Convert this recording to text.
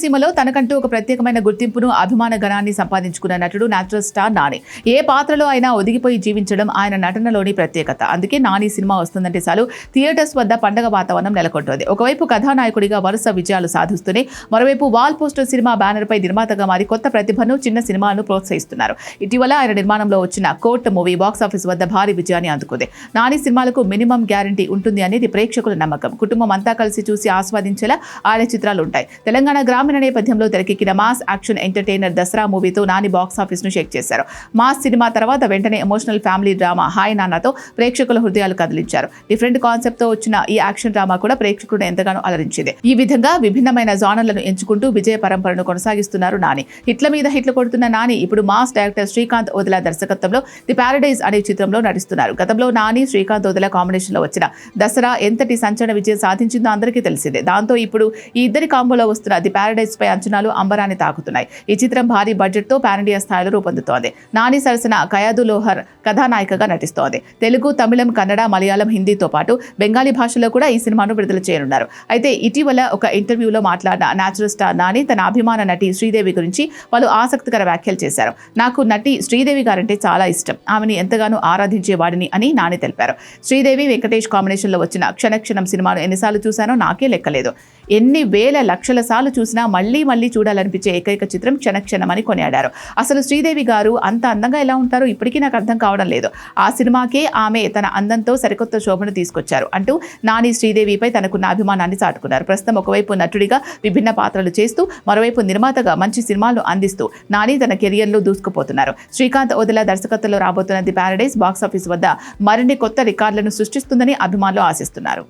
చిత్రసీమలో తనకంటూ ఒక ప్రత్యేకమైన గుర్తింపును, అభిమాన గణాన్ని సంపాదించుకున్న నటుడు నేచురల్ స్టార్ నాని. ఏ పాత్రలో అయినా ఒదిగిపోయి జీవించడం ఆయన నటనలోని ప్రత్యేకత. అందుకే నాని సినిమా వస్తుందంటే చాలు థియేటర్స్ వద్ద పండగ వాతావరణం నెలకొంటోంది. ఒకవైపు కథానాయకుడిగా వరుస విజయాలు సాధిస్తూనే మరోవైపు వాల్ పోస్టర్ సినిమా బ్యానర్ పై నిర్మాతగా మారి కొత్త ప్రతిభను, చిన్న సినిమాలను ప్రోత్సహిస్తున్నారు. ఇటీవల ఆయన నిర్మాణంలో వచ్చిన కోర్ట్ మూవీ బాక్సాఫీస్ వద్ద భారీ విజయాన్ని అందుకుంది. నాని సినిమాలకు మినిమం గ్యారంటీ ఉంటుంది అనేది ప్రేక్షకుల నమ్మకం. కుటుంబం అంతా కలిసి చూసి ఆస్వాదించేలా ఆయన చిత్రాలు ఉంటాయి. తెలంగాణ గ్రామీణ నేపథ్యంలో తెరకెక్కిన మాస్ యాక్షన్ ఎంటర్టైనర్ దసరా మూవీతో నాని బాక్సాఫీస్ ను షేక్ చేశారు. మాస్ సినిమా తర్వాత వెంటనే ఎమోషనల్ ఫ్యామిలీ డ్రామా హాయ్ నాన్నతో ప్రేక్షకుల హృదయాలు కదిలించారు. డిఫరెంట్ కాన్సెప్ట్ తో వచ్చిన ఈ యాక్షన్ డ్రామా కూడా ప్రేక్షకులను ఎంతగానో అలరించింది. ఈ విధంగా విభిన్నమైన జానర్లను ఎంచుకుంటూ విజయ పరంపరను కొనసాగిస్తున్నారు నాని. హిట్ల మీద హిట్లు కొడుతున్న నాని ఇప్పుడు మాస్ డైరెక్టర్ శ్రీకాంత్ ఓదెల దర్శకత్వంలో ది ప్యారడైజ్ అనే చిత్రంలో నటిస్తున్నారు. గతంలో నాని, శ్రీకాంత్ ఓదెల కాంబినేషన్ లో వచ్చిన దసరా ఎంతటి సంచలన విజయం సాధించిందో అందరికీ తెలిసిందే. దాంతో ఇప్పుడు ఈ ఇద్దరి కాంబోలో వస్తున్న ది ప్యారడైజ్ పై అంచనాలు అంబరాన్ని తాకుతున్నాయి. ఈ చిత్రం భారీ బడ్జెట్ తో పాన్ ఇండియా స్థాయిలో రూపొందుతోంది. నాని సరసన కయాదు లోహర్ కథానాయికగా నటిస్తోంది. తెలుగు, తమిళం, కన్నడ, మలయాళం, హిందీతో పాటు బెంగాలీ భాషలో కూడా ఈ సినిమాను విడుదల చేయనున్నారు. అయితే ఇటీవల ఒక ఇంటర్వ్యూలో మాట్లాడిన నేచురల్ స్టార్ నాని తన అభిమాన నటి శ్రీదేవి గురించి పలు ఆసక్తికర వ్యాఖ్యలు చేశారు. నాకు నటి శ్రీదేవి గారంటే చాలా ఇష్టం. ఆమెని ఎంతగానో ఆరాధించేవాడిని అని నాని తెలిపారు. శ్రీదేవి, వెంకటేష్ కాంబినేషన్ లో వచ్చిన క్షణక్షణం సినిమాను ఎన్నిసార్లు చూశానో నాకే లెక్కలేదు. ఎన్ని వేల లక్షల సార్లు చూసినా మళ్లీ మళ్లీ చూడాలనిపించే ఏకైక చిత్రం క్షణక్షణం అని కొనియాడారు. అసలు శ్రీదేవి గారు అంత అందంగా ఎలా ఉంటారో ఇప్పటికీ నాకు అర్థం కావడం లేదు. ఆ సినిమాకే ఆమె తన అందంతో సరికొత్త శోభను తీసుకొచ్చారు అంటూ నాని శ్రీదేవిపై తనకున్న అభిమానాన్ని చాటుకున్నారు. ప్రస్తుతం ఒకవైపు నటుడిగా విభిన్న పాత్రలు చేస్తూ మరోవైపు నిర్మాతగా మంచి సినిమాలను అందిస్తూ నాని తన కెరియర్లో దూసుకుపోతున్నారు. శ్రీకాంత్ ఓదెల దర్శకత్వంలో రాబోతున్న ది ప్యారడైజ్ బాక్సాఫీస్ వద్ద మరిన్ని కొత్త రికార్డులను సృష్టిస్తుందని అభిమానులు ఆశిస్తున్నారు.